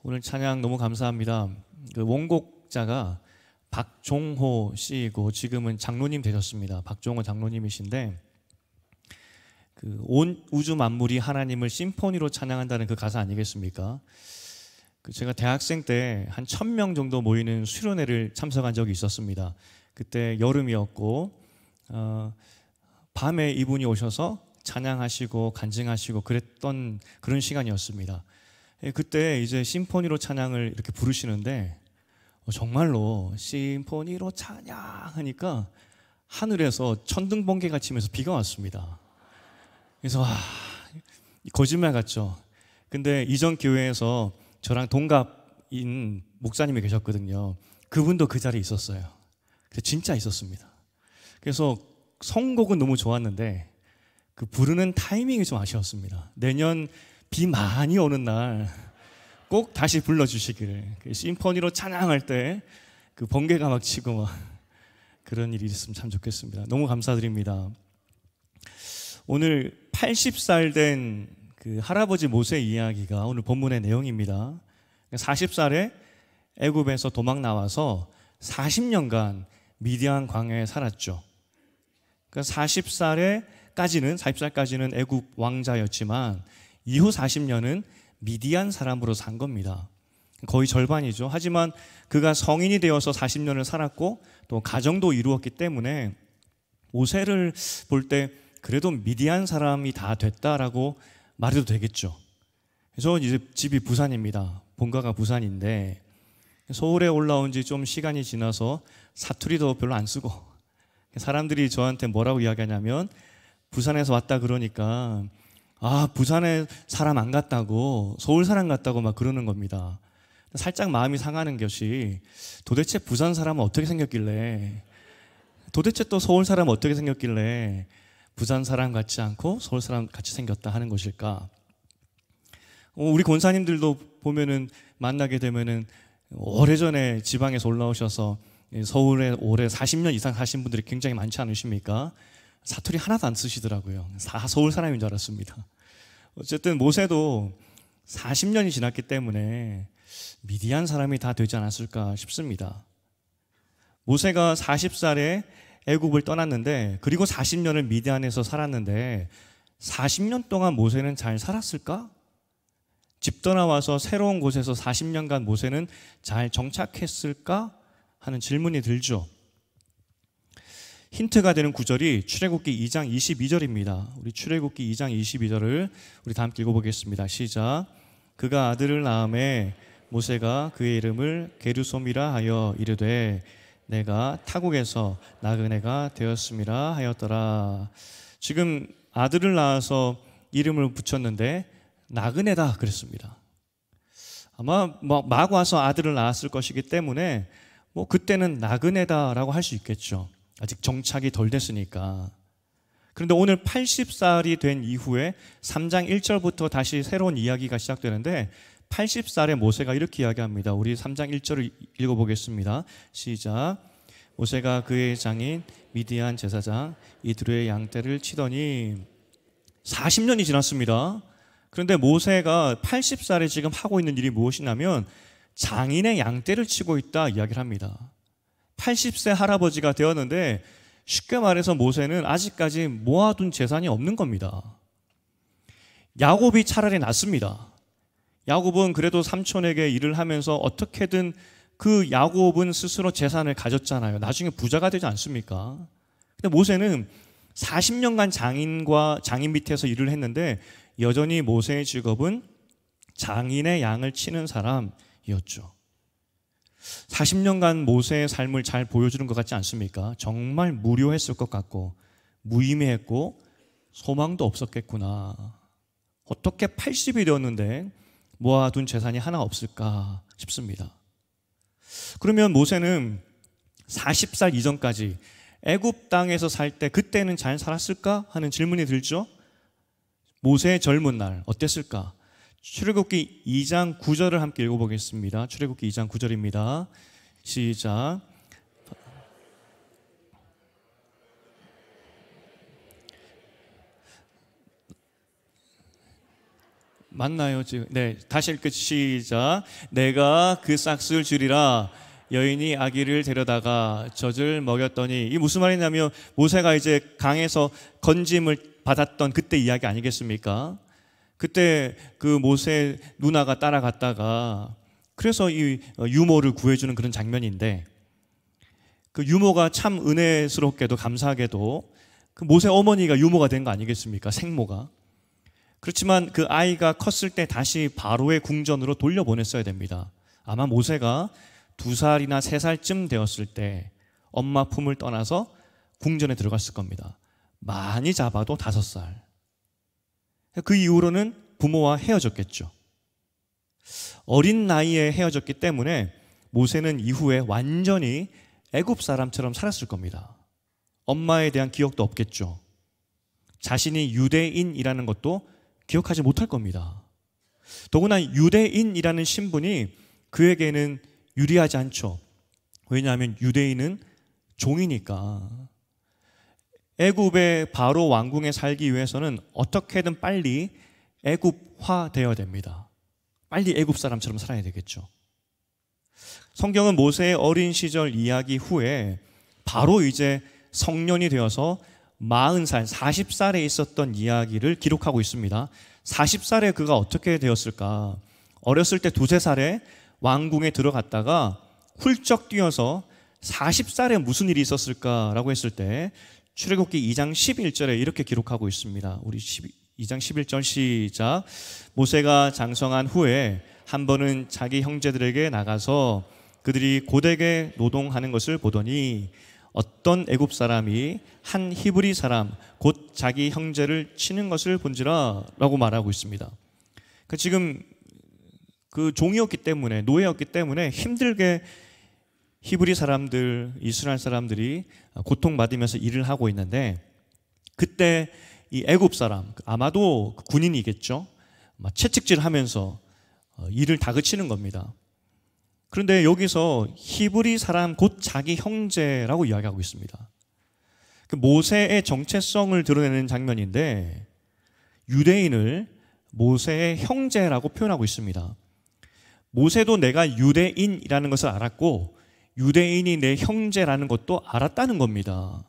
오늘 찬양 너무 감사합니다. 그 원곡자가 박종호 씨이고 지금은 장로님 되셨습니다. 박종호 장로님이신데 그 온 우주 만물이 하나님을 심포니로 찬양한다는 그 가사 아니겠습니까? 그 제가 대학생 때 한 1000명 정도 모이는 수련회를 참석한 적이 있었습니다. 그때 여름이었고 밤에 이분이 오셔서 찬양하시고 간증하시고 그랬던 그런 시간이었습니다. 그때 이제 심포니로 찬양을 이렇게 부르시는데 정말로 심포니로 찬양하니까 하늘에서 천둥 번개가 치면서 비가 왔습니다. 그래서 거짓말 같죠. 근데 이전 교회에서 저랑 동갑인 목사님이 계셨거든요. 그분도 그 자리에 있었어요. 진짜 있었습니다. 그래서 선곡은 너무 좋았는데 그 부르는 타이밍이 좀 아쉬웠습니다. 내년 비 많이 오는 날 꼭 다시 불러주시기를. 그 심포니로 찬양할 때 그 번개가 막 치고 막 그런 일이 있으면 참 좋겠습니다. 너무 감사드립니다. 오늘 80살 된 그 할아버지 모세 이야기가 오늘 본문의 내용입니다. 40살에 애굽에서 도망 나와서 40년간 미디안 광야에 살았죠. 그러니까 40살까지는 애굽 왕자였지만 이후 40년은 미디안 사람으로 산 겁니다. 거의 절반이죠. 하지만 그가 성인이 되어서 40년을 살았고 또 가정도 이루었기 때문에 모세를 볼 때 그래도 미디안 사람이 다 됐다라고 말해도 되겠죠. 그래서 이제 집이 부산입니다. 본가가 부산인데 서울에 올라온 지 좀 시간이 지나서 사투리도 별로 안 쓰고 사람들이 저한테 뭐라고 이야기하냐면 부산에서 왔다 그러니까 부산에 사람 안 같다고 서울 사람 같다고 막 그러는 겁니다. 살짝 마음이 상하는 것이 도대체 부산 사람은 어떻게 생겼길래 도대체 또 서울 사람은 어떻게 생겼길래 부산 사람 같지 않고 서울 사람 같이 생겼다 하는 것일까? 우리 권사님들도 보면은 만나게 되면은 오래전에 지방에서 올라오셔서 서울에 오래 40년 이상 사신 분들이 굉장히 많지 않으십니까? 사투리 하나도 안 쓰시더라고요. 다 서울 사람인 줄 알았습니다. 어쨌든 모세도 40년이 지났기 때문에 미디안 사람이 다 되지 않았을까 싶습니다. 모세가 40살에 애굽을 떠났는데 그리고 40년을 미디안에서 살았는데 40년 동안 모세는 잘 살았을까? 집 떠나와서 새로운 곳에서 40년간 모세는 잘 정착했을까? 하는 질문이 들죠. 힌트가 되는 구절이 출애굽기 2장 22절입니다. 우리 출애굽기 2장 22절을 우리 다 함께 읽어보겠습니다. 시작. 그가 아들을 낳음에 모세가 그의 이름을 게르솜이라 하여 이르되 내가 타국에서 나그네가 되었음이라 하였더라. 지금 아들을 낳아서 이름을 붙였는데 나그네다 그랬습니다. 아마 막 와서 아들을 낳았을 것이기 때문에 그때는 나그네다라고 할 수 있겠죠. 아직 정착이 덜 됐으니까. 그런데 오늘 80살이 된 이후에 3장 1절부터 다시 새로운 이야기가 시작되는데 80살의 모세가 이렇게 이야기합니다. 우리 3장 1절을 읽어보겠습니다. 시작. 모세가 그의 장인 미디안 제사장 이드로의 양떼를 치더니 40년이 지났습니다. 그런데 모세가 80살에 지금 하고 있는 일이 무엇이냐면 장인의 양떼를 치고 있다 이야기를 합니다. 80세 할아버지가 되었는데 쉽게 말해서 모세는 아직까지 모아둔 재산이 없는 겁니다. 야곱이 차라리 낫습니다. 야곱은 그래도 삼촌에게 일을 하면서 어떻게든 그 야곱은 스스로 재산을 가졌잖아요. 나중에 부자가 되지 않습니까? 근데 모세는 40년간 장인 밑에서 일을 했는데 여전히 모세의 직업은 장인의 양을 치는 사람이었죠. 40년간 모세의 삶을 잘 보여주는 것 같지 않습니까? 정말 무료했을 것 같고 무의미했고 소망도 없었겠구나. 어떻게 80이 되었는데 모아둔 재산이 하나 없을까 싶습니다. 그러면 모세는 40살 이전까지 애굽 땅에서 살 때 그때는 잘 살았을까 하는 질문이 들죠. 모세의 젊은 날 어땠을까? 출애굽기 2장 9절을 함께 읽어보겠습니다. 출애굽기 2장 9절입니다. 시작. 맞나요 지금? 네, 다시 읽고 시작. 내가 그 싹스를 주리라. 여인이 아기를 데려다가 젖을 먹였더니, 이 무슨 말이냐면 모세가 이제 강에서 건짐을 받았던 그때 이야기 아니겠습니까? 그때 그 모세 누나가 따라갔다가 그래서 이 유모를 구해주는 그런 장면인데, 그 유모가 참 은혜스럽게도 감사하게도 그 모세 어머니가 유모가 된 거 아니겠습니까? 생모가. 그렇지만 그 아이가 컸을 때 다시 바로의 궁전으로 돌려보냈어야 됩니다. 아마 모세가 2살이나 3살쯤 되었을 때 엄마 품을 떠나서 궁전에 들어갔을 겁니다. 많이 잡아도 5살. 그 이후로는 부모와 헤어졌겠죠. 어린 나이에 헤어졌기 때문에 모세는 이후에 완전히 애굽 사람처럼 살았을 겁니다. 엄마에 대한 기억도 없겠죠. 자신이 유대인이라는 것도 기억하지 못할 겁니다. 더구나 유대인이라는 신분이 그에게는 유리하지 않죠. 왜냐하면 유대인은 종이니까. 애굽의 바로 왕궁에 살기 위해서는 어떻게든 빨리 애굽화 되어야 됩니다. 빨리 애굽 사람처럼 살아야 되겠죠. 성경은 모세의 어린 시절 이야기 후에 바로 이제 성년이 되어서 40살, 40살에 있었던 이야기를 기록하고 있습니다. 40살에 그가 어떻게 되었을까? 어렸을 때 2~3살에 왕궁에 들어갔다가 훌쩍 뛰어서 40살에 무슨 일이 있었을까라고 했을 때 출애굽기 2장 11절에 이렇게 기록하고 있습니다. 우리 2장 11절 시작. 모세가 장성한 후에 한 번은 자기 형제들에게 나가서 그들이 고되게 노동하는 것을 보더니 어떤 애굽 사람이 한 히브리 사람 곧 자기 형제를 치는 것을 본지라 라고 말하고 있습니다. 그러니까 지금 그 종이었기 때문에, 노예였기 때문에 힘들게 히브리 사람들, 이스라엘 사람들이 고통받으면서 일을 하고 있는데, 그때 이 애굽 사람, 아마도 군인이겠죠, 채찍질하면서 일을 다그치는 겁니다. 그런데 여기서 히브리 사람 곧 자기 형제라고 이야기하고 있습니다. 모세의 정체성을 드러내는 장면인데 유대인을 모세의 형제라고 표현하고 있습니다. 모세도 내가 유대인이라는 것을 알았고 유대인이 내 형제라는 것도 알았다는 겁니다.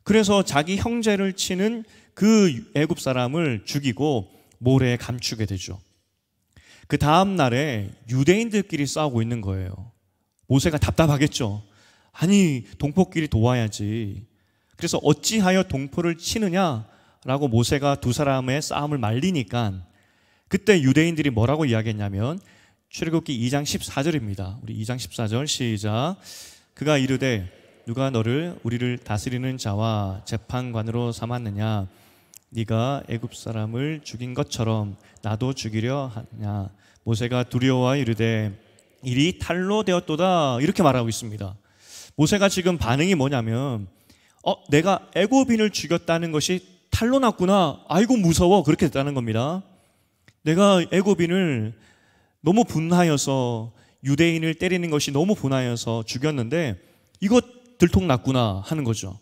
그래서 자기 형제를 치는 그 애굽 사람을 죽이고 모래에 감추게 되죠. 그 다음 날에 유대인들끼리 싸우고 있는 거예요. 모세가 답답하겠죠. 아니, 동포끼리 도와야지. 그래서 어찌하여 동포를 치느냐라고 모세가 2사람의 싸움을 말리니까 그때 유대인들이 뭐라고 이야기했냐면 출애굽기 2장 14절입니다. 우리 2장 14절 시작. 그가 이르되 누가 너를 우리를 다스리는 자와 재판관으로 삼았느냐? 네가 애굽 사람을 죽인 것처럼 나도 죽이려 하냐? 모세가 두려워하여 이르되 일이 탈로 되었도다, 이렇게 말하고 있습니다. 모세가 지금 반응이 뭐냐면 내가 애굽인을 죽였다는 것이 탈로 났구나, 아이고 무서워, 그렇게 됐다는 겁니다. 내가 애굽인을 너무 분하여서, 유대인을 때리는 것이 너무 분하여서 죽였는데 이것 들통났구나 하는 거죠.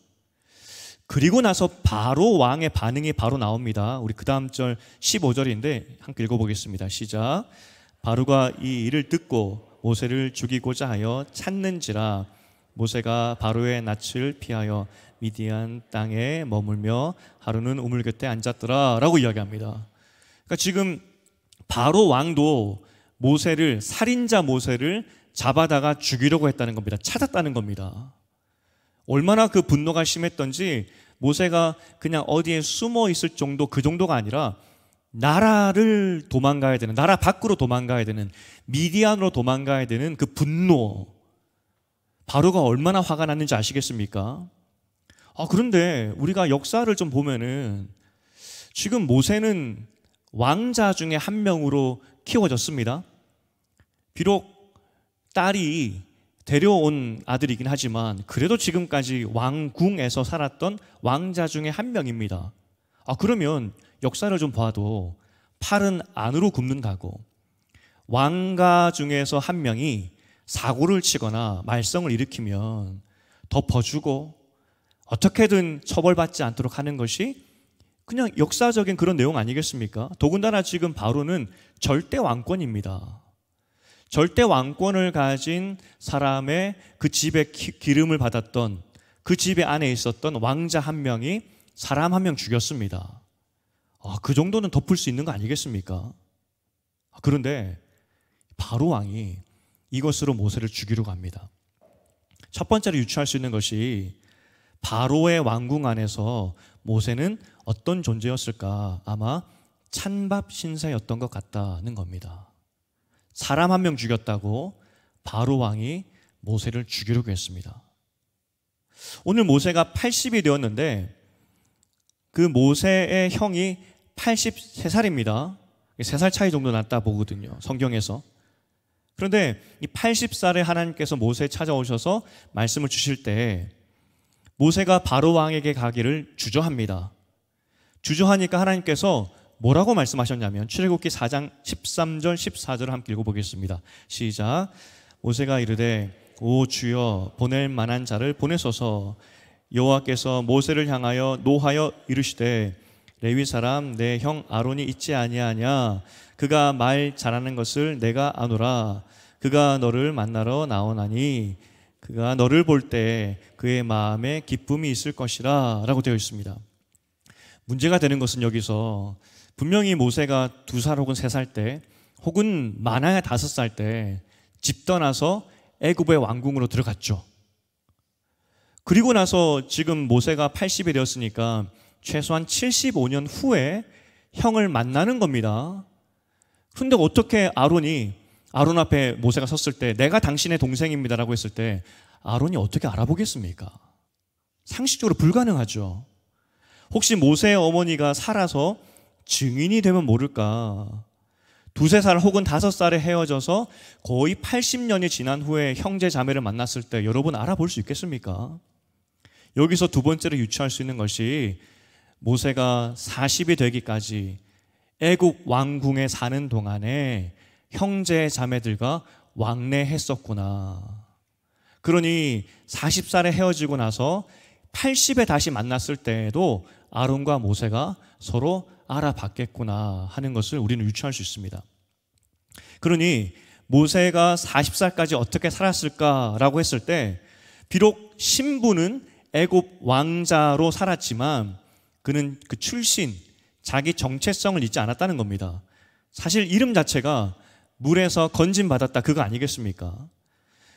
그리고 나서 바로 왕의 반응이 바로 나옵니다. 우리 그 다음 절 15절인데 함께 읽어보겠습니다. 시작. 바로가 이 일을 듣고 모세를 죽이고자 하여 찾는지라 모세가 바로의 낯을 피하여 미디안 땅에 머물며 하루는 우물 곁에 앉았더라 라고 이야기합니다. 그러니까 지금 바로 왕도 모세를, 살인자 모세를 잡아다가 죽이려고 했다는 겁니다. 찾았다는 겁니다. 얼마나 그 분노가 심했던지 모세가 그냥 어디에 숨어 있을 정도, 그 정도가 아니라 나라를 도망가야 되는, 나라 밖으로 도망가야 되는, 미디안으로 도망가야 되는 그 분노, 바로가 얼마나 화가 났는지 아시겠습니까? 그런데 우리가 역사를 좀 보면은 지금 모세는 왕자 중에 한 명으로 키워졌습니다. 비록 딸이 데려온 아들이긴 하지만 그래도 지금까지 왕궁에서 살았던 왕자 중에 한 명입니다. 그러면 역사를 좀 봐도 팔은 안으로 굽는다고, 왕가 중에서 한 명이 사고를 치거나 말썽을 일으키면 덮어주고 어떻게든 처벌받지 않도록 하는 것이 그냥 역사적인 그런 내용 아니겠습니까? 더군다나 지금 바로는 절대 왕권입니다. 절대 왕권을 가진 사람의 그 집에 기름을 받았던, 그 집에 안에 있었던 왕자 한 명이 사람 한 명 죽였습니다. 그 정도는 덮을 수 있는 거 아니겠습니까? 그런데 바로 왕이 이것으로 모세를 죽이려고 합니다. 첫 번째로 유추할 수 있는 것이 바로의 왕궁 안에서 모세는 어떤 존재였을까? 아마 찬밥 신세였던 것 같다는 겁니다. 사람 한 명 죽였다고 바로 왕이 모세를 죽이려고 했습니다. 오늘 모세가 80이 되었는데 그 모세의 형이 83살입니다. 3살 차이 정도 났다 보거든요, 성경에서. 그런데 이 80살에 하나님께서 모세에 찾아오셔서 말씀을 주실 때 모세가 바로 왕에게 가기를 주저합니다. 주저하니까 하나님께서 뭐라고 말씀하셨냐면 출애굽기 4장 13절 14절을 함께 읽어보겠습니다. 시작. 모세가 이르되 오 주여 보낼 만한 자를 보내소서. 여호와께서 모세를 향하여 노하여 이르시되 레위 사람 내 형 아론이 있지 아니하냐. 그가 말 잘하는 것을 내가 아노라. 그가 너를 만나러 나오나니 그가 너를 볼 때 그의 마음에 기쁨이 있을 것이라 라고 되어 있습니다. 문제가 되는 것은 여기서 분명히 모세가 2살 혹은 3살 때 혹은 많아야 5살 때 집 떠나서 애굽의 왕궁으로 들어갔죠. 그리고 나서 지금 모세가 80이 되었으니까 최소한 75년 후에 형을 만나는 겁니다. 그런데 어떻게 아론 앞에 모세가 섰을 때 내가 당신의 동생입니다 라고 했을 때 아론이 어떻게 알아보겠습니까? 상식적으로 불가능하죠. 혹시 모세의 어머니가 살아서 증인이 되면 모를까? 2-3살 혹은 5살에 헤어져서 거의 80년이 지난 후에 형제 자매를 만났을 때 여러분 알아볼 수 있겠습니까? 여기서 두 번째로 유추할 수 있는 것이 모세가 40이 되기까지 애굽 왕궁에 사는 동안에 형제 자매들과 왕래했었구나. 그러니 40살에 헤어지고 나서 80에 다시 만났을 때에도 아론과 모세가 서로 알아봤겠구나 하는 것을 우리는 유추할 수 있습니다. 그러니 모세가 40살까지 어떻게 살았을까라고 했을 때 비록 신부는 애굽 왕자로 살았지만 그는 그 출신, 자기 정체성을 잊지 않았다는 겁니다. 사실 이름 자체가 물에서 건짐받았다 그거 아니겠습니까?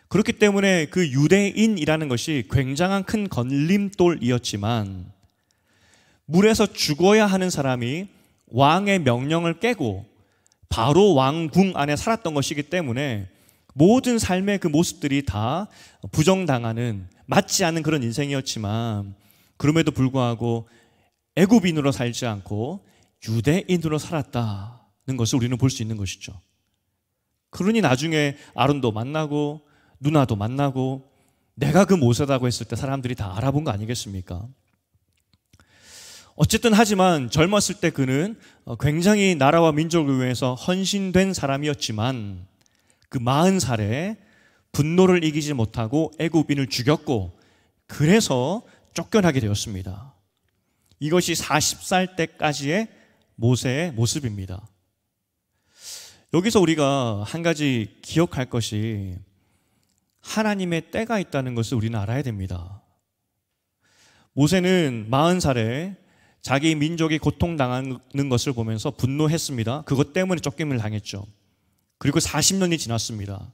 그렇기 때문에 그 유대인이라는 것이 굉장한 큰 걸림돌이었지만 물에서 죽어야 하는 사람이 왕의 명령을 깨고 바로 왕궁 안에 살았던 것이기 때문에 모든 삶의 그 모습들이 다 부정당하는, 맞지 않는 그런 인생이었지만 그럼에도 불구하고 애굽인으로 살지 않고 유대인으로 살았다는 것을 우리는 볼 수 있는 것이죠. 그러니 나중에 아론도 만나고 누나도 만나고 내가 그 모세다고 했을 때 사람들이 다 알아본 거 아니겠습니까? 어쨌든 하지만 젊었을 때 그는 굉장히 나라와 민족을 위해서 헌신된 사람이었지만 그 40살에 분노를 이기지 못하고 애굽인을 죽였고 그래서 쫓겨나게 되었습니다. 이것이 40살 때까지의 모세의 모습입니다. 여기서 우리가 한 가지 기억할 것이 하나님의 때가 있다는 것을 우리는 알아야 됩니다. 모세는 40살에 자기 민족이 고통당하는 것을 보면서 분노했습니다. 그것 때문에 쫓김을 당했죠. 그리고 40년이 지났습니다.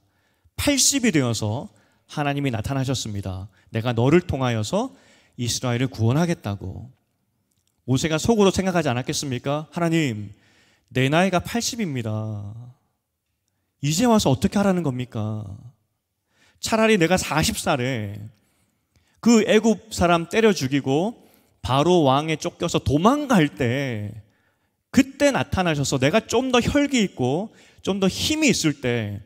80이 되어서 하나님이 나타나셨습니다. 내가 너를 통하여서 이스라엘을 구원하겠다고. 모세가 속으로 생각하지 않았겠습니까? 하나님, 내 나이가 80입니다. 이제 와서 어떻게 하라는 겁니까? 차라리 내가 40살에 그 애굽 사람 때려 죽이고 바로 왕에 쫓겨서 도망갈 때 그때 나타나셔서 내가 좀 더 혈기 있고 좀 더 힘이 있을 때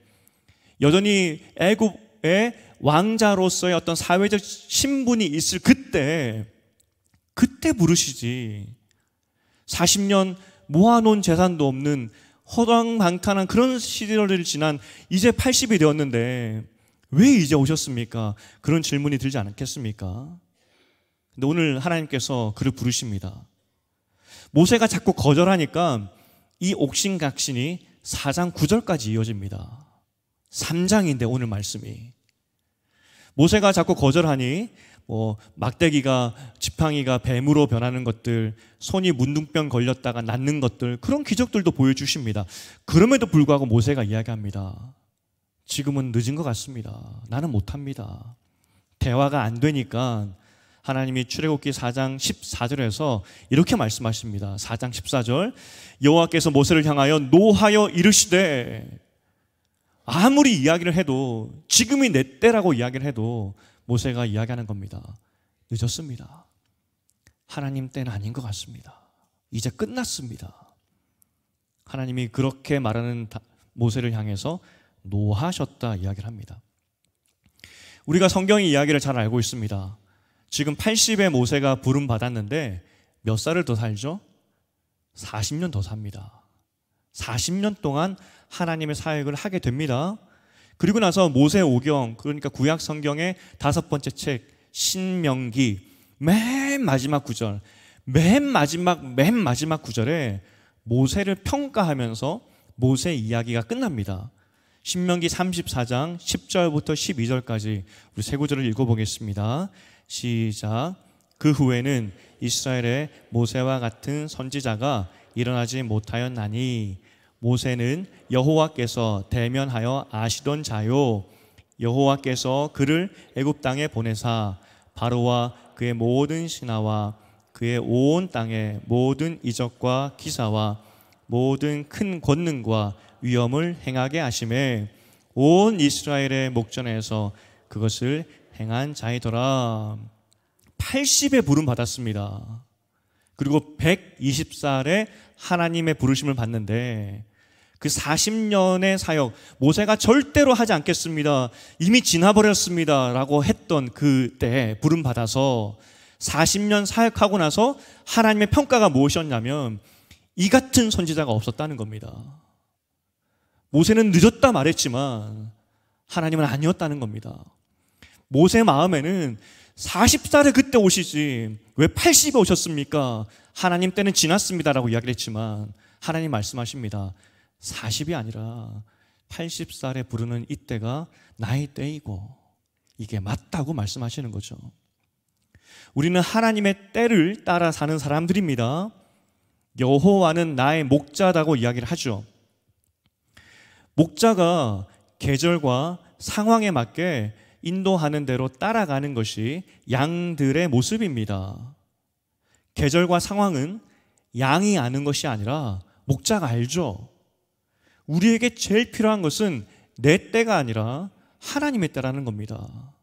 여전히 애굽의 왕자로서의 어떤 사회적 신분이 있을 그때 부르시지. 40년 모아놓은 재산도 없는 허당방탕한 그런 시절을 지난 이제 80이 되었는데 왜 이제 오셨습니까? 그런 질문이 들지 않겠습니까? 근데 오늘 하나님께서 그를 부르십니다. 모세가 자꾸 거절하니까 이 옥신각신이 4장 9절까지 이어집니다. 3장인데 오늘 말씀이. 모세가 자꾸 거절하니 막대기가 지팡이가 뱀으로 변하는 것들, 손이 문둥병 걸렸다가 낫는 것들, 그런 기적들도 보여주십니다. 그럼에도 불구하고 모세가 이야기합니다. 지금은 늦은 것 같습니다. 나는 못합니다. 대화가 안 되니까 하나님이 출애굽기 4장 14절에서 이렇게 말씀하십니다. 4장 14절, 여호와께서 모세를 향하여 노하여 이르시되, 아무리 이야기를 해도, 지금이 내 때라고 이야기를 해도 모세가 이야기하는 겁니다. 늦었습니다. 하나님 때는 아닌 것 같습니다. 이제 끝났습니다. 하나님이 그렇게 말하는 모세를 향해서 노하셨다 이야기를 합니다. 우리가 성경의 이야기를 잘 알고 있습니다. 지금 80의 모세가 부름 받았는데 몇 살을 더 살죠? 40년 더 삽니다. 40년 동안 하나님의 사역을 하게 됩니다. 그리고 나서 모세오경, 그러니까 구약 성경의 5번째 책 신명기 맨 마지막 구절, 맨 마지막 구절에 모세를 평가하면서 모세 이야기가 끝납니다. 신명기 34장 10절부터 12절까지 우리 세 구절을 읽어보겠습니다. 시작. 그 후에는 이스라엘의 모세와 같은 선지자가 일어나지 못하였나니 모세는 여호와께서 대면하여 아시던 자요, 여호와께서 그를 애굽 땅에 보내사 바로와 그의 모든 신하와 그의 온 땅의 모든 이적과 기사와 모든 큰 권능과 위엄을 행하게 하심에 온 이스라엘의 목전에서 그것을 행한 자이더라. 80의 부름 받았습니다. 그리고 120살에 하나님의 부르심을 받는데 그 40년의 사역, 모세가 절대로 하지 않겠습니다, 이미 지나버렸습니다 라고 했던 그때 부름 받아서 40년 사역하고 나서 하나님의 평가가 무엇이었냐면 이 같은 선지자가 없었다는 겁니다. 모세는 늦었다 말했지만 하나님은 아니었다는 겁니다. 모세 마음에는 40살에 그때 오시지 왜 80에 오셨습니까? 하나님 때는 지났습니다라고 이야기를 했지만 하나님 말씀하십니다. 40이 아니라 80살에 부르는 이때가 나의 때이고 이게 맞다고 말씀하시는 거죠. 우리는 하나님의 때를 따라 사는 사람들입니다. 여호와는 나의 목자다고 이야기를 하죠. 목자가 계절과 상황에 맞게 인도하는 대로 따라가는 것이 양들의 모습입니다. 계절과 상황은 양이 아는 것이 아니라 목자가 알죠. 우리에게 제일 필요한 것은 내 때가 아니라 하나님의 때라는 겁니다.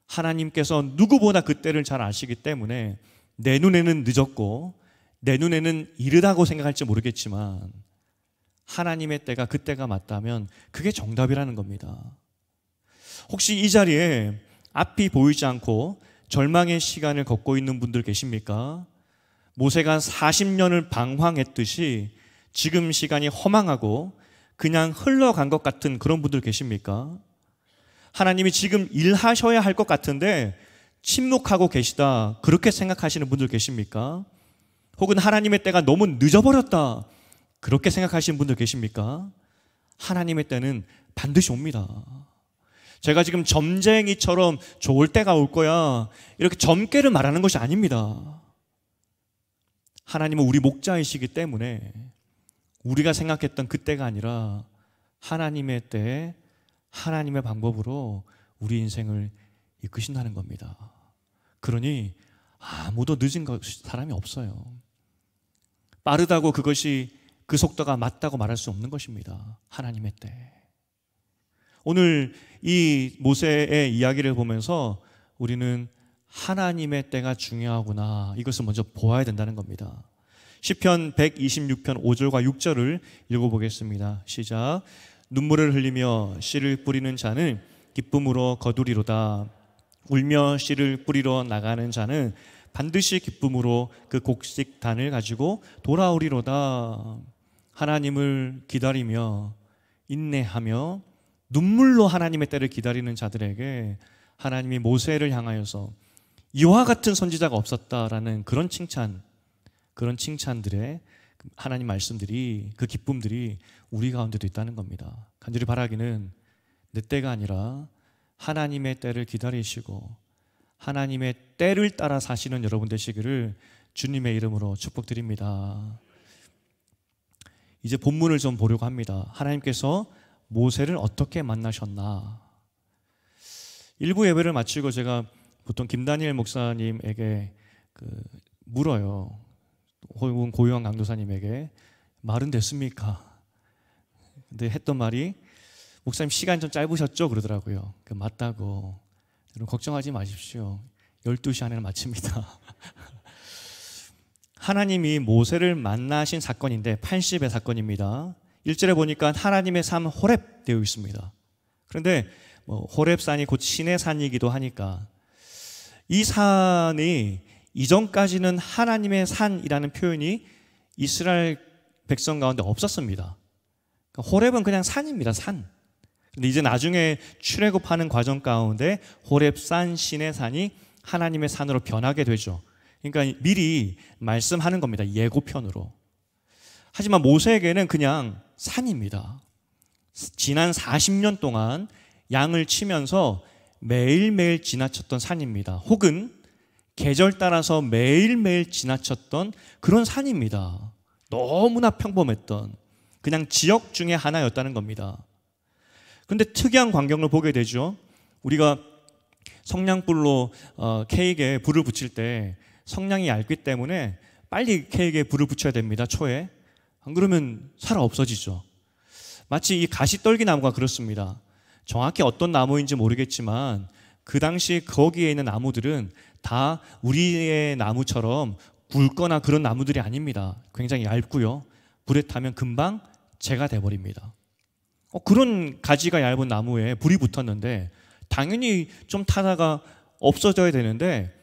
하나님께서 누구보다 그 때를 잘 아시기 때문에 내 눈에는 늦었고 내 눈에는 이르다고 생각할지 모르겠지만 하나님의 때가 그 때가 맞다면 그게 정답이라는 겁니다. 혹시 이 자리에 앞이 보이지 않고 절망의 시간을 걷고 있는 분들 계십니까? 모세가 40년을 방황했듯이 지금 시간이 허망하고 그냥 흘러간 것 같은 그런 분들 계십니까? 하나님이 지금 일하셔야 할 것 같은데 침묵하고 계시다, 그렇게 생각하시는 분들 계십니까? 혹은 하나님의 때가 너무 늦어버렸다, 그렇게 생각하시는 분들 계십니까? 하나님의 때는 반드시 옵니다. 제가 지금 점쟁이처럼 좋을 때가 올 거야, 이렇게 점괘를 말하는 것이 아닙니다. 하나님은 우리 목자이시기 때문에 우리가 생각했던 그 때가 아니라 하나님의 때에 하나님의 방법으로 우리 인생을 이끄신다는 겁니다. 그러니 아무도 늦은 사람이 없어요. 빠르다고 그것이 그 속도가 맞다고 말할 수 없는 것입니다. 하나님의 때. 오늘 이 모세의 이야기를 보면서 우리는 하나님의 때가 중요하구나, 이것을 먼저 보아야 된다는 겁니다. 시편 126편 5절과 6절을 읽어보겠습니다. 시작. 눈물을 흘리며 씨를 뿌리는 자는 기쁨으로 거두리로다. 울며 씨를 뿌리러 나가는 자는 반드시 기쁨으로 그 곡식단을 가지고 돌아오리로다. 하나님을 기다리며 인내하며 눈물로 하나님의 때를 기다리는 자들에게 하나님이 모세를 향하여서 이와 같은 선지자가 없었다라는 그런 칭찬, 그런 칭찬들의 하나님 말씀들이, 그 기쁨들이 우리 가운데도 있다는 겁니다. 간절히 바라기는 내 때가 아니라 하나님의 때를 기다리시고 하나님의 때를 따라 사시는 여러분 되시기를 주님의 이름으로 축복드립니다. 이제 본문을 좀 보려고 합니다. 하나님께서 모세를 어떻게 만나셨나. 일부 예배를 마치고 제가 보통 김다니엘 목사님에게 물어요. 혹은 고유한 강도사님에게 말은 됐습니까? 근데 했던 말이 목사님 시간 좀 짧으셨죠? 그러더라고요. 맞다고. 여러분 걱정하지 마십시오. 12시 안에는 마칩니다. 하나님이 모세를 만나신 사건인데 80의 사건입니다. 1절에 보니까 하나님의 삶 호렙 되어 있습니다. 그런데 호렙산이 곧 신의 산이기도 하니까 이 산이 이전까지는 하나님의 산이라는 표현이 이스라엘 백성 가운데 없었습니다. 호렙은 그냥 산입니다. 산. 근데 이제 나중에 출애굽하는 과정 가운데 호렙산, 신의 산이 하나님의 산으로 변하게 되죠. 그러니까 미리 말씀하는 겁니다. 예고편으로. 하지만 모세에게는 그냥 산입니다. 지난 40년 동안 양을 치면서 매일매일 지나쳤던 산입니다. 혹은 계절 따라서 매일매일 지나쳤던 그런 산입니다. 너무나 평범했던 그냥 지역 중에 하나였다는 겁니다. 그런데 특이한 광경을 보게 되죠. 우리가 성냥불로 케이크에 불을 붙일 때 성냥이 얇기 때문에 빨리 케이크에 불을 붙여야 됩니다. 초에. 안 그러면 살아 없어지죠. 마치 이 가시떨기 나무가 그렇습니다. 정확히 어떤 나무인지 모르겠지만 그 당시 거기에 있는 나무들은 다 우리의 나무처럼 굵거나 그런 나무들이 아닙니다. 굉장히 얇고요. 불에 타면 금방 재가 돼버립니다. 그런 가지가 얇은 나무에 불이 붙었는데 당연히 좀 타다가 없어져야 되는데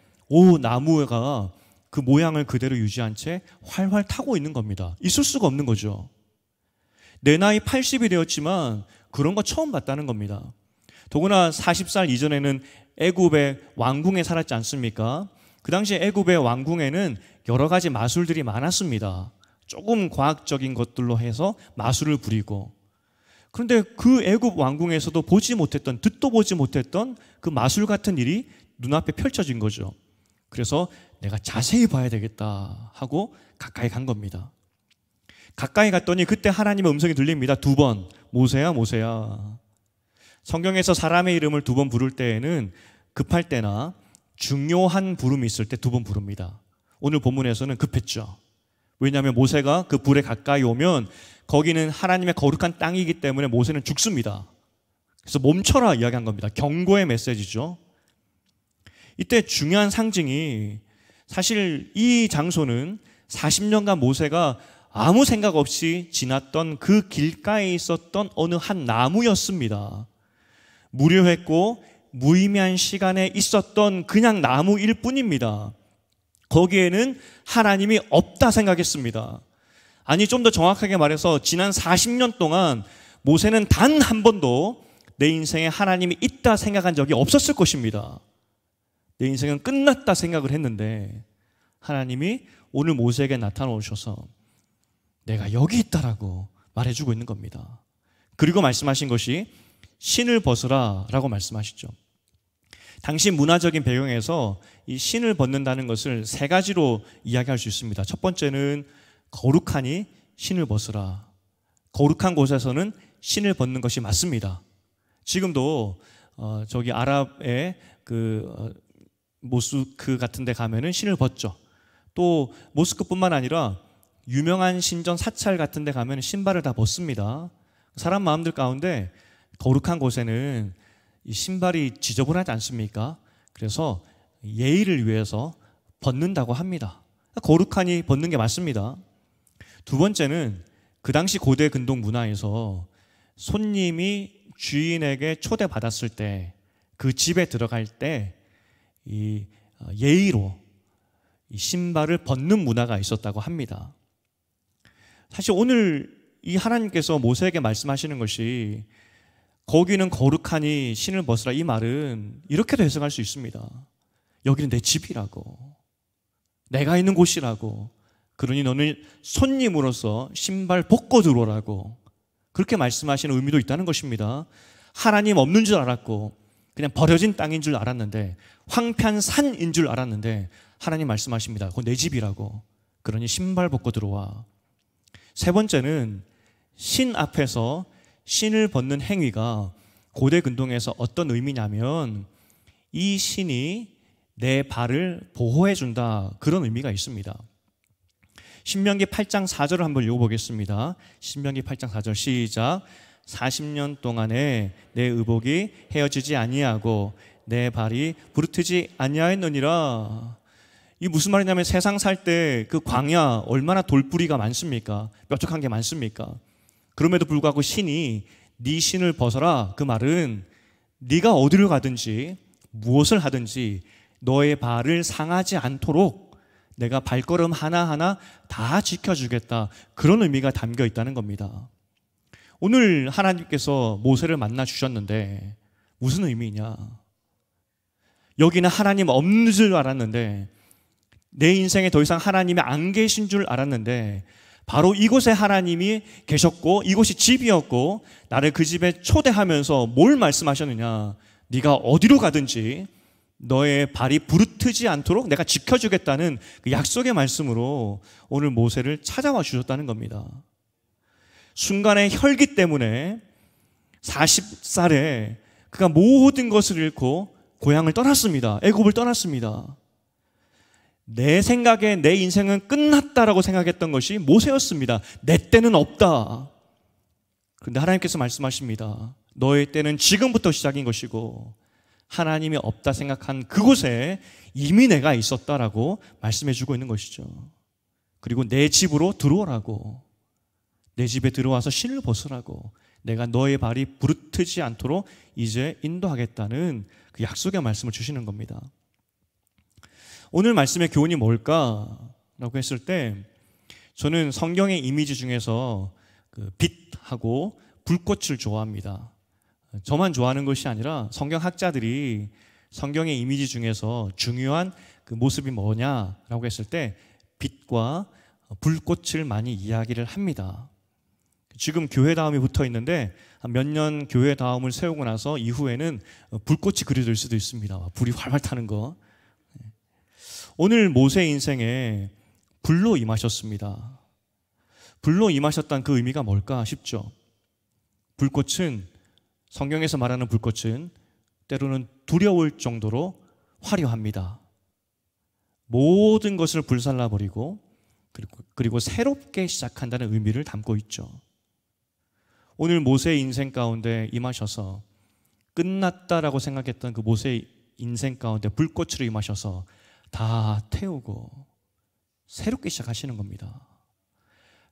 나무가 그 모양을 그대로 유지한 채 활활 타고 있는 겁니다. 있을 수가 없는 거죠. 내 나이 80이 되었지만 그런 거 처음 봤다는 겁니다. 더구나 40살 이전에는 애굽의 왕궁에 살았지 않습니까? 그 당시 애굽의 왕궁에는 여러 가지 마술들이 많았습니다. 조금 과학적인 것들로 해서 마술을 부리고, 그런데 그 애굽 왕궁에서도 보지 못했던, 듣도 보지 못했던 그 마술 같은 일이 눈앞에 펼쳐진 거죠. 그래서 내가 자세히 봐야 되겠다 하고 가까이 간 겁니다. 가까이 갔더니 그때 하나님의 음성이 들립니다. 2번. 모세야, 모세야. 성경에서 사람의 이름을 2번 부를 때에는 급할 때나 중요한 부름이 있을 때 2번 부릅니다. 오늘 본문에서는 급했죠. 왜냐하면 모세가 그 불에 가까이 오면 거기는 하나님의 거룩한 땅이기 때문에 모세는 죽습니다. 그래서 멈춰라 이야기한 겁니다. 경고의 메시지죠. 이때 중요한 상징이, 사실 이 장소는 40년간 모세가 아무 생각 없이 지났던 그 길가에 있었던 어느 한 나무였습니다. 무료했고 무의미한 시간에 있었던 그냥 나무일 뿐입니다. 거기에는 하나님이 없다 생각했습니다. 아니, 좀 더 정확하게 말해서 지난 40년 동안 모세는 단 한 번도 내 인생에 하나님이 있다 생각한 적이 없었을 것입니다. 내 인생은 끝났다 생각을 했는데 하나님이 오늘 모세에게 나타나오셔서 내가 여기 있다라고 말해주고 있는 겁니다. 그리고 말씀하신 것이 신을 벗으라 라고 말씀하시죠. 당시 문화적인 배경에서 이 신을 벗는다는 것을 3가지로 이야기할 수 있습니다. 첫 번째는 거룩하니 신을 벗으라. 거룩한 곳에서는 신을 벗는 것이 맞습니다. 지금도 저기 아랍의 모스크 같은 데 가면은 신을 벗죠. 또 모스크뿐만 아니라 유명한 신전 사찰 같은 데 가면 신발을 다 벗습니다. 사람 마음들 가운데 거룩한 곳에는 이 신발이 지저분하지 않습니까? 그래서 예의를 위해서 벗는다고 합니다. 거룩하니 벗는 게 맞습니다. 2번째는 그 당시 고대 근동 문화에서 손님이 주인에게 초대받았을 때 그 집에 들어갈 때 이 예의로 이 신발을 벗는 문화가 있었다고 합니다. 사실 오늘 이 하나님께서 모세에게 말씀하시는 것이 거기는 거룩하니 신을 벗으라, 이 말은 이렇게도 해석할 수 있습니다. 여기는 내 집이라고, 내가 있는 곳이라고, 그러니 너는 손님으로서 신발 벗고 들어오라고 그렇게 말씀하시는 의미도 있다는 것입니다. 하나님 없는 줄 알았고 그냥 버려진 땅인 줄 알았는데, 황폐한 산인 줄 알았는데 하나님 말씀하십니다. 그건 내 집이라고. 그러니 신발 벗고 들어와. 세 번째는 신 앞에서 신을 벗는 행위가 고대 근동에서 어떤 의미냐면 이 신이 내 발을 보호해 준다, 그런 의미가 있습니다. 신명기 8장 4절을 한번 읽어보겠습니다. 신명기 8장 4절 시작. 40년 동안에 내 의복이 헤어지지 아니하고 내 발이 부르트지 아니하였느니라. 이 무슨 말이냐면 세상 살 때 그 광야 얼마나 돌뿌리가 많습니까? 뾰족한 게 많습니까? 그럼에도 불구하고 신이 네 신을 벗어라, 그 말은 네가 어디를 가든지 무엇을 하든지 너의 발을 상하지 않도록 내가 발걸음 하나하나 다 지켜주겠다, 그런 의미가 담겨 있다는 겁니다. 오늘 하나님께서 모세를 만나 주셨는데 무슨 의미냐? 여기는 하나님 없는 줄 알았는데, 내 인생에 더 이상 하나님이 안 계신 줄 알았는데 바로 이곳에 하나님이 계셨고 이곳이 집이었고 나를 그 집에 초대하면서 뭘 말씀하셨느냐? 네가 어디로 가든지 너의 발이 부르트지 않도록 내가 지켜주겠다는 그 약속의 말씀으로 오늘 모세를 찾아와 주셨다는 겁니다. 순간의 혈기 때문에 40살에 그가 모든 것을 잃고 고향을 떠났습니다. 애굽을 떠났습니다. 내 생각에 내 인생은 끝났다라고 생각했던 것이 모세였습니다. 내 때는 없다. 그런데 하나님께서 말씀하십니다. 너의 때는 지금부터 시작인 것이고 하나님이 없다 생각한 그곳에 이미 내가 있었다라고 말씀해 주고 있는 것이죠. 그리고 내 집으로 들어오라고, 내 집에 들어와서 신을 벗으라고, 내가 너의 발이 부르트지 않도록 이제 인도하겠다는 그 약속의 말씀을 주시는 겁니다. 오늘 말씀의 교훈이 뭘까라고 했을 때 저는 성경의 이미지 중에서 그 빛하고 불꽃을 좋아합니다. 저만 좋아하는 것이 아니라 성경 학자들이 성경의 이미지 중에서 중요한 그 모습이 뭐냐라고 했을 때 빛과 불꽃을 많이 이야기를 합니다. 지금 교회다움이 붙어 있는데 몇 년 교회다움을 세우고 나서 이후에는 불꽃이 그려질 수도 있습니다. 불이 활활 타는 거. 오늘 모세 인생에 불로 임하셨습니다. 불로 임하셨다는 그 의미가 뭘까 싶죠. 불꽃은, 성경에서 말하는 불꽃은 때로는 두려울 정도로 화려합니다. 모든 것을 불살라버리고 그리고 새롭게 시작한다는 의미를 담고 있죠. 오늘 모세의 인생 가운데 임하셔서 끝났다라고 생각했던 그 모세의 인생 가운데 불꽃으로 임하셔서 다 태우고 새롭게 시작하시는 겁니다.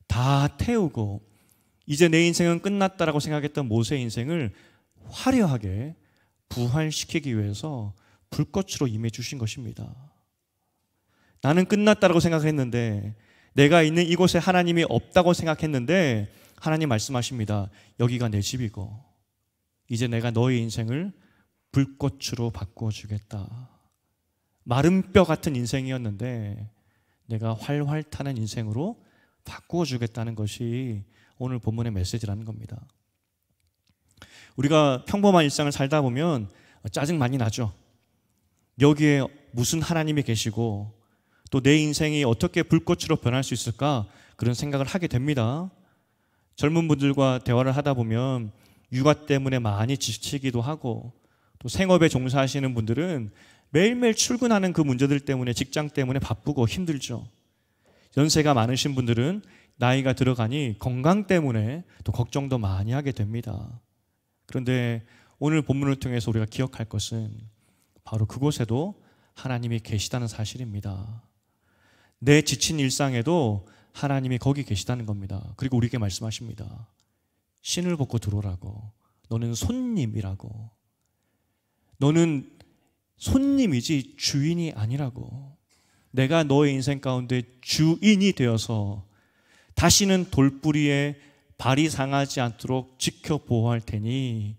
다 태우고 이제 내 인생은 끝났다라고 생각했던 모세의 인생을 화려하게 부활시키기 위해서 불꽃으로 임해 주신 것입니다. 나는 끝났다라고 생각했는데, 내가 있는 이곳에 하나님이 없다고 생각했는데 하나님 말씀하십니다. 여기가 내 집이고 이제 내가 너의 인생을 불꽃으로 바꾸어 주겠다. 마른 뼈 같은 인생이었는데 내가 활활 타는 인생으로 바꾸어 주겠다는 것이 오늘 본문의 메시지라는 겁니다. 우리가 평범한 일상을 살다 보면 짜증 많이 나죠. 여기에 무슨 하나님이 계시고 또 내 인생이 어떻게 불꽃으로 변할 수 있을까, 그런 생각을 하게 됩니다. 젊은 분들과 대화를 하다 보면 육아 때문에 많이 지치기도 하고, 또 생업에 종사하시는 분들은 매일매일 출근하는 그 문제들 때문에, 직장 때문에 바쁘고 힘들죠. 연세가 많으신 분들은 나이가 들어가니 건강 때문에 또 걱정도 많이 하게 됩니다. 그런데 오늘 본문을 통해서 우리가 기억할 것은 바로 그곳에도 하나님이 계시다는 사실입니다. 내 지친 일상에도 하나님이 거기 계시다는 겁니다. 그리고 우리에게 말씀하십니다. 신을 벗고 들어오라고. 너는 손님이라고. 너는 손님이지 주인이 아니라고. 내가 너의 인생 가운데 주인이 되어서 다시는 돌뿌리에 발이 상하지 않도록 지켜 보호할 테니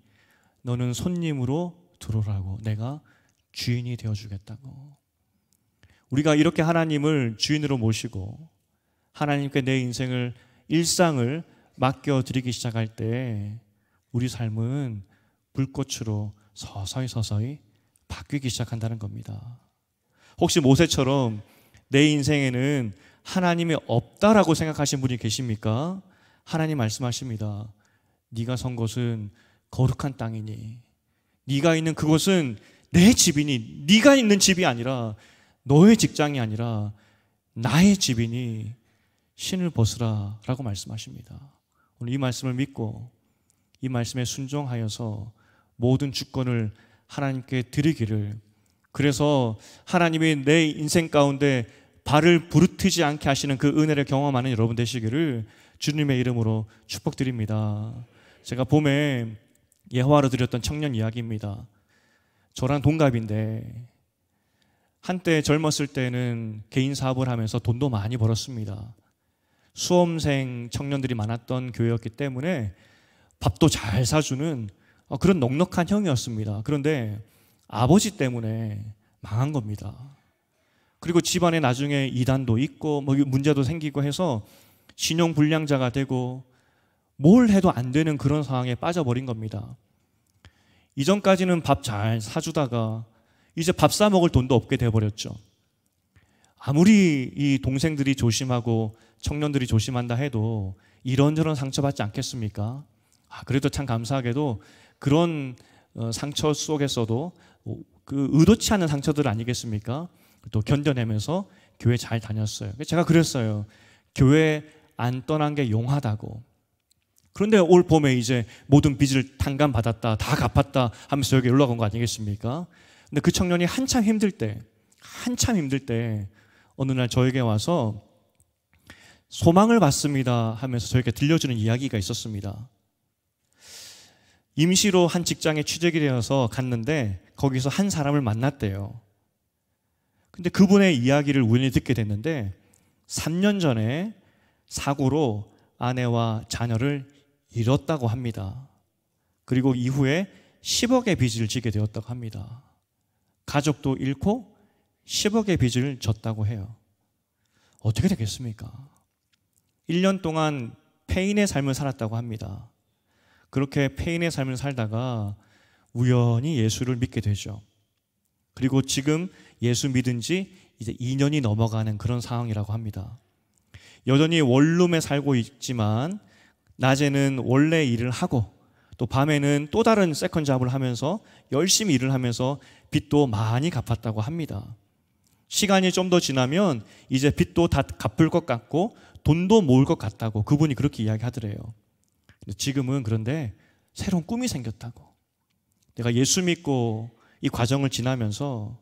너는 손님으로 들어오라고. 내가 주인이 되어주겠다고. 우리가 이렇게 하나님을 주인으로 모시고 하나님께 내 인생을, 일상을 맡겨드리기 시작할 때 우리 삶은 불꽃으로 서서히 바뀌기 시작한다는 겁니다. 혹시 모세처럼 내 인생에는 하나님이 없다라고 생각하신 분이 계십니까? 하나님 말씀하십니다. 네가 선 곳은 거룩한 땅이니, 네가 있는 그곳은 내 집이니, 네가 있는 집이 아니라, 너의 직장이 아니라 나의 집이니 신을 벗으라 라고 말씀하십니다. 오늘 이 말씀을 믿고 이 말씀에 순종하여서 모든 주권을 하나님께 드리기를, 그래서 하나님이 내 인생 가운데 발을 부르트지 않게 하시는 그 은혜를 경험하는 여러분 되시기를 주님의 이름으로 축복드립니다. 제가 봄에 예화로 드렸던 청년 이야기입니다. 저랑 동갑인데 한때 젊었을 때는 개인 사업을 하면서 돈도 많이 벌었습니다. 수험생 청년들이 많았던 교회였기 때문에 밥도 잘 사주는 그런 넉넉한 형이었습니다. 그런데 아버지 때문에 망한 겁니다. 그리고 집안에 나중에 이단도 있고 문제도 생기고 해서 신용불량자가 되고 뭘 해도 안 되는 그런 상황에 빠져버린 겁니다. 이전까지는 밥 잘 사주다가 이제 밥 사 먹을 돈도 없게 돼버렸죠. 아무리 이 동생들이 조심하고 청년들이 조심한다 해도 이런저런 상처받지 않겠습니까? 그래도 참 감사하게도 그런 상처 속에서도 그 의도치 않은 상처들 아니겠습니까? 또 견뎌내면서 교회 잘 다녔어요. 제가 그랬어요. 교회 안 떠난 게 용하다고. 그런데 올 봄에 이제 모든 빚을 탕감받았다, 다 갚았다 하면서 여기 연락 온 거 아니겠습니까? 근데 그 청년이 한참 힘들 때 어느 날 저에게 와서 소망을 받습니다 하면서 저에게 들려주는 이야기가 있었습니다. 임시로 한 직장에 취직이 되어서 갔는데 거기서 한 사람을 만났대요. 근데 그분의 이야기를 우연히 듣게 됐는데 3년 전에 사고로 아내와 자녀를 잃었다고 합니다. 그리고 이후에 10억의 빚을 지게 되었다고 합니다. 가족도 잃고 10억의 빚을 졌다고 해요. 어떻게 되겠습니까? 1년 동안 폐인의 삶을 살았다고 합니다. 그렇게 폐인의 삶을 살다가 우연히 예수를 믿게 되죠. 그리고 지금 예수 믿은 지 이제 2년이 넘어가는 그런 상황이라고 합니다. 여전히 원룸에 살고 있지만 낮에는 원래 일을 하고 또 밤에는 또 다른 세컨 잡을 하면서 열심히 일을 하면서 빚도 많이 갚았다고 합니다. 시간이 좀 더 지나면 이제 빚도 다 갚을 것 같고 돈도 모을 것 같다고 그분이 그렇게 이야기하더래요. 지금은 그런데 새로운 꿈이 생겼다고. 내가 예수 믿고 이 과정을 지나면서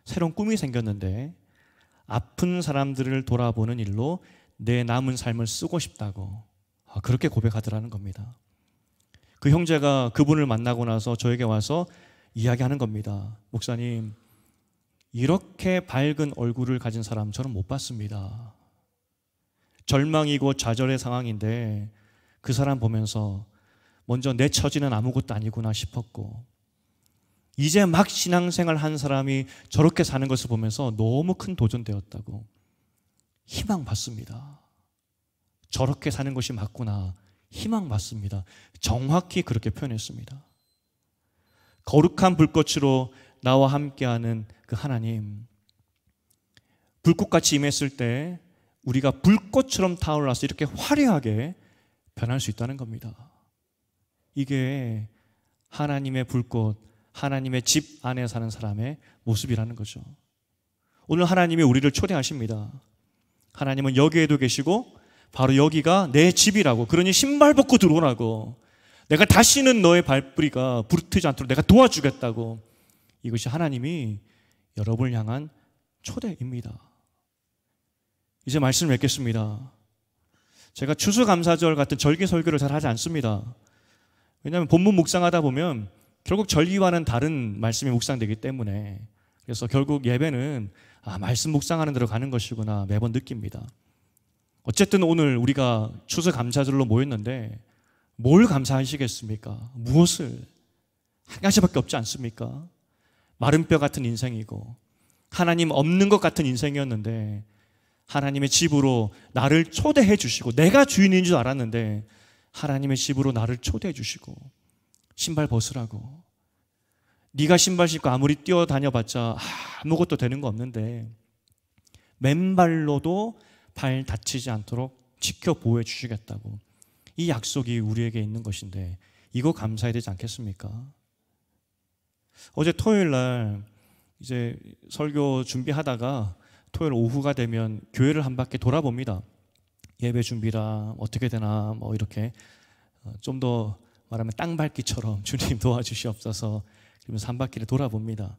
새로운 꿈이 생겼는데 아픈 사람들을 돌아보는 일로 내 남은 삶을 쓰고 싶다고 그렇게 고백하더라는 겁니다. 그 형제가 그분을 만나고 나서 저에게 와서 이야기하는 겁니다. 목사님, 이렇게 밝은 얼굴을 가진 사람 저는 못 봤습니다. 절망이고 좌절의 상황인데 그 사람 보면서 먼저 내 처지는 아무것도 아니구나 싶었고 이제 막 신앙생활 한 사람이 저렇게 사는 것을 보면서 너무 큰 도전되었다고 희망 받습니다. 저렇게 사는 것이 맞구나 희망 받습니다. 정확히 그렇게 표현했습니다. 거룩한 불꽃으로 나와 함께하는 그 하나님, 불꽃같이 임했을 때 우리가 불꽃처럼 타올라서 이렇게 화려하게 변할 수 있다는 겁니다. 이게 하나님의 불꽃, 하나님의 집 안에 사는 사람의 모습이라는 거죠. 오늘 하나님이 우리를 초대하십니다. 하나님은 여기에도 계시고 바로 여기가 내 집이라고, 그러니 신발 벗고 들어오라고, 내가 다시는 너의 발뿌리가 부르트지 않도록 내가 도와주겠다고. 이것이 하나님이 여러분을 향한 초대입니다. 이제 말씀을 맺겠습니다. 제가 추수감사절 같은 절기 설교를 잘 하지 않습니다. 왜냐하면 본문 묵상하다 보면 결국 절기와는 다른 말씀이 묵상되기 때문에, 그래서 결국 예배는 말씀 묵상하는 대로 가는 것이구나 매번 느낍니다. 어쨌든 오늘 우리가 추수감사절로 모였는데 뭘 감사하시겠습니까? 무엇을? 한 가지밖에 없지 않습니까? 마른 뼈 같은 인생이고 하나님 없는 것 같은 인생이었는데 하나님의 집으로 나를 초대해 주시고, 내가 주인인 줄 알았는데 하나님의 집으로 나를 초대해 주시고 신발 벗으라고. 네가 신발 신고 아무리 뛰어다녀봤자 아무것도 되는 거 없는데 맨발로도 발 다치지 않도록 지켜 보호해 주시겠다고. 이 약속이 우리에게 있는 것인데 이거 감사해야 되지 않겠습니까? 어제 토요일 날 이제 설교 준비하다가 토요일 오후가 되면 교회를 한 바퀴 돌아봅니다. 예배 준비라 어떻게 되나 뭐 이렇게 좀 더 말하면 땅밟기처럼 주님 도와주시옵소서 그러면서 한 바퀴를 돌아봅니다.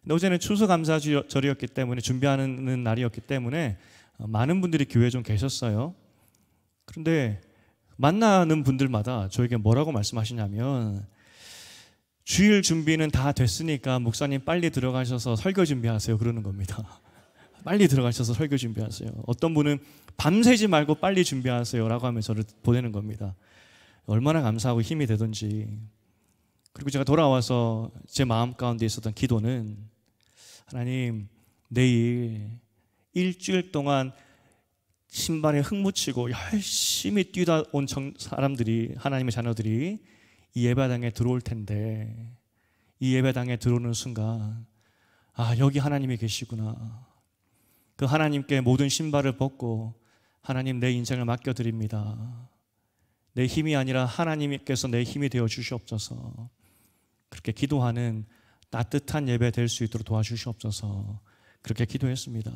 근데 어제는 추수감사절이었기 때문에, 준비하는 날이었기 때문에 많은 분들이 교회에 좀 계셨어요. 그런데 만나는 분들마다 저에게 뭐라고 말씀하시냐면, 주일 준비는 다 됐으니까 목사님 빨리 들어가셔서 설교 준비하세요 그러는 겁니다. 빨리 들어가셔서 설교 준비하세요. 어떤 분은 밤새지 말고 빨리 준비하세요 라고 하면서 저를 보내는 겁니다. 얼마나 감사하고 힘이 되던지. 그리고 제가 돌아와서 제 마음 가운데 있었던 기도는, 하나님, 내일 일주일 동안 신발에 흙 묻히고 열심히 뛰다 온 사람들이, 하나님의 자녀들이 이 예배당에 들어올 텐데, 이 예배당에 들어오는 순간 여기 하나님이 계시구나. 그 하나님께 모든 신발을 벗고, 하나님, 내 인생을 맡겨드립니다. 내 힘이 아니라 하나님께서 내 힘이 되어 주시옵소서. 그렇게 기도하는 따뜻한 예배 될 수 있도록 도와주시옵소서. 그렇게 기도했습니다.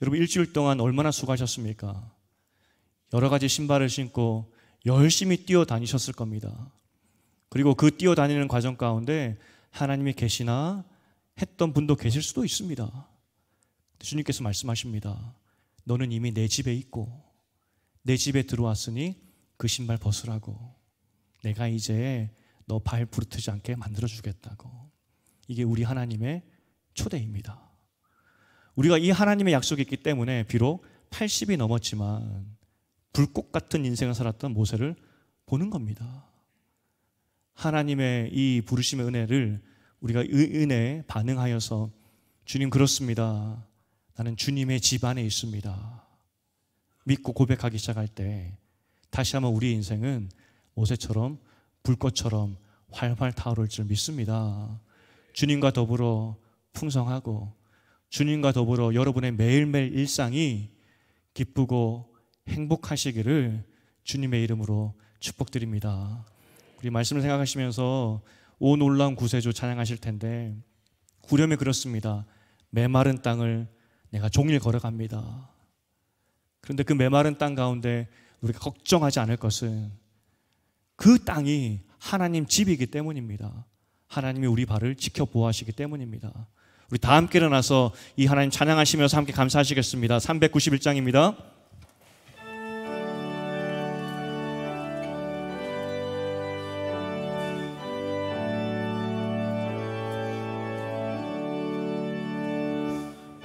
여러분, 일주일 동안 얼마나 수고하셨습니까? 여러 가지 신발을 신고 열심히 뛰어다니셨을 겁니다. 그리고 그 뛰어다니는 과정 가운데 하나님이 계시나 했던 분도 계실 수도 있습니다. 주님께서 말씀하십니다. 너는 이미 내 집에 있고 내 집에 들어왔으니 그 신발 벗으라고. 내가 이제 너 발 부르트지 않게 만들어주겠다고. 이게 우리 하나님의 초대입니다. 우리가 이 하나님의 약속이 있기 때문에 비록 80이 넘었지만 불꽃 같은 인생을 살았던 모세를 보는 겁니다. 하나님의 이 부르심의 은혜를 우리가 이 은혜에 반응하여서, 주님, 그렇습니다, 나는 주님의 집 안에 있습니다, 믿고 고백하기 시작할 때 다시 한번 우리 인생은 모세처럼 불꽃처럼 활활 타오를 줄 믿습니다. 주님과 더불어 풍성하고 주님과 더불어 여러분의 매일매일 일상이 기쁘고 행복하시기를 주님의 이름으로 축복드립니다. 우리 말씀을 생각하시면서 오 놀라운 구세주 찬양하실 텐데, 후렴에 그렇습니다. 메마른 땅을 내가 종일 걸어갑니다. 그런데 그 메마른 땅 가운데 우리가 걱정하지 않을 것은 그 땅이 하나님 집이기 때문입니다. 하나님이 우리 발을 지켜보호하시기 때문입니다. 우리 다 함께 일어나서 이 하나님 찬양하시면서 함께 감사하시겠습니다. 391장입니다.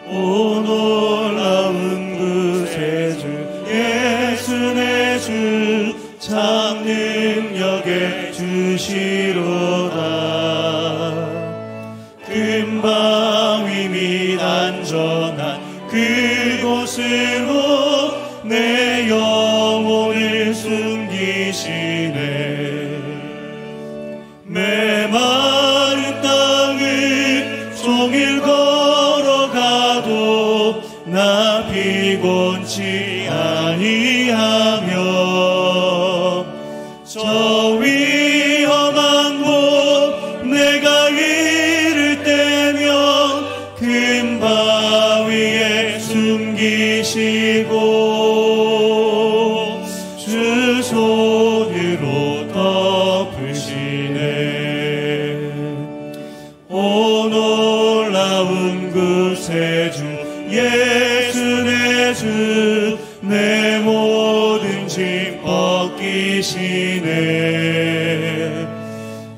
오 놀라운 구세주 예수 내 주 참 능력의 주시로다. 금방 위 및 안전한 그곳으로 내 영혼을 숨기시네. 메마른 땅을 종일 걸어가도 나 피곤치 아니하며, 저 위험한 곳 내가 이를 때면 큰 바위에 숨기시고 주 손으로 덮으시네. 오 놀라운 구세주 예수 내 주 내 모든 짐 벗기시네.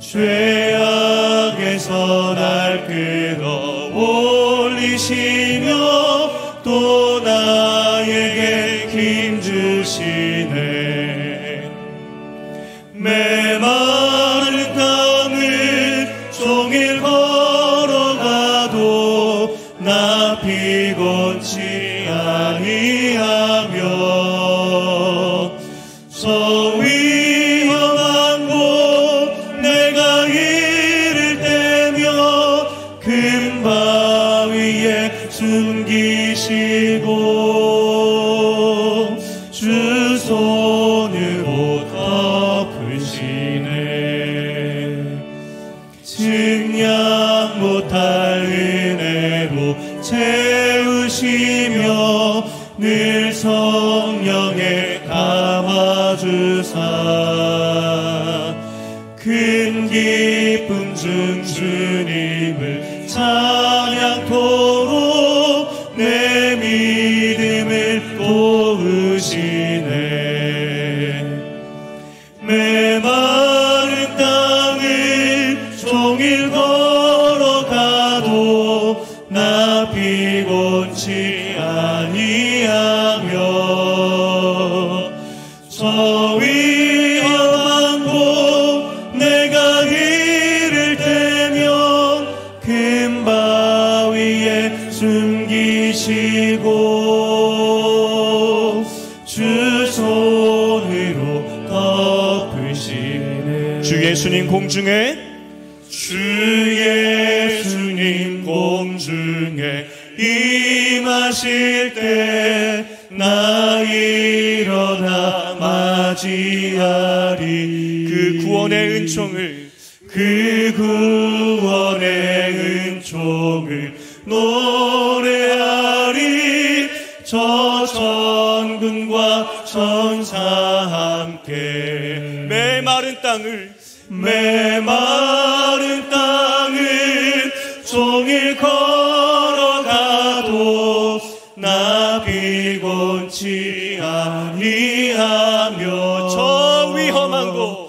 죄악에서 날 끌어올리시며 또 나에게 힘 주시네. 메마른 땅을 종일 걸어가도 나 피곤치 않아. 양 못할 은혜로 채우시며 늘 성령에 감아주사 큰 기쁨 중 주님을 찬양토록 내 믿음을 도우시네. 메마른 땅을 종일 걸어가도 나 피곤치 아니하며 저 위험한 곳 내가 이를 대면 큰 바위에 숨기시고 주 손으로 덮으시네. 주 예수님 공중에 주 예수님 공중에 임하실 때 나 일어나 맞이하리. 그 구원의 은총을 그 구원의 은총을 노래하리. 저 천군과 천사 함께 메마른 땅을 메마른 땅을 종일 걸어가도 나 피곤치 아니하며 저 위험한 곳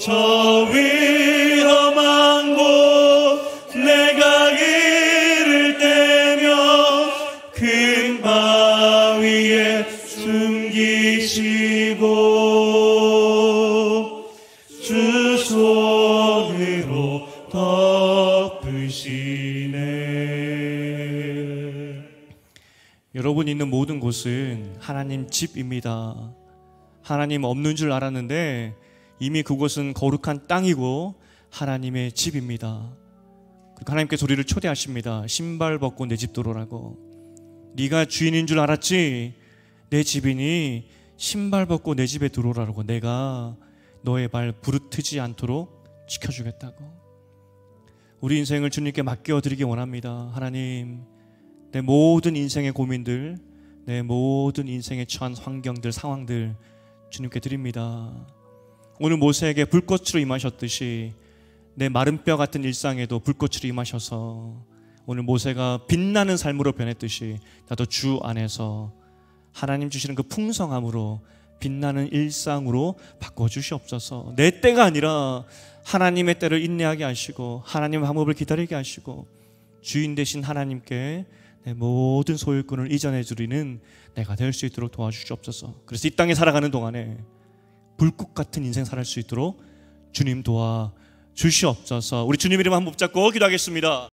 저 위험한 곳 내가 이를 대면 큰 바위에 숨기시고 주 손으로 덮으시네. 여러분 있는 모든 곳은 하나님 집입니다. 하나님 없는 줄 알았는데 이미 그곳은 거룩한 땅이고 하나님의 집입니다. 하나님께서 우리를 초대하십니다. 신발 벗고 내 집 들어오라고. 네가 주인인 줄 알았지? 내 집이니 신발 벗고 내 집에 들어오라고. 내가 너의 발 부르트지 않도록 지켜주겠다고. 우리 인생을 주님께 맡겨드리기 원합니다. 하나님, 내 모든 인생의 고민들, 내 모든 인생에 처한 환경들, 상황들 주님께 드립니다. 오늘 모세에게 불꽃으로 임하셨듯이 내 마른 뼈 같은 일상에도 불꽃으로 임하셔서 오늘 모세가 빛나는 삶으로 변했듯이 나도 주 안에서 하나님 주시는 그 풍성함으로 빛나는 일상으로 바꿔주시옵소서. 내 때가 아니라 하나님의 때를 인내하게 하시고 하나님의 방법을 기다리게 하시고 주인 되신 하나님께 내 모든 소유권을 이전해 드리는 내가 될 수 있도록 도와주시옵소서. 그래서 이 땅에 살아가는 동안에 불꽃 같은 인생 살할 수 있도록 주님 도와주시옵소서. 우리 주님 이름 한번 붙잡고 기도하겠습니다.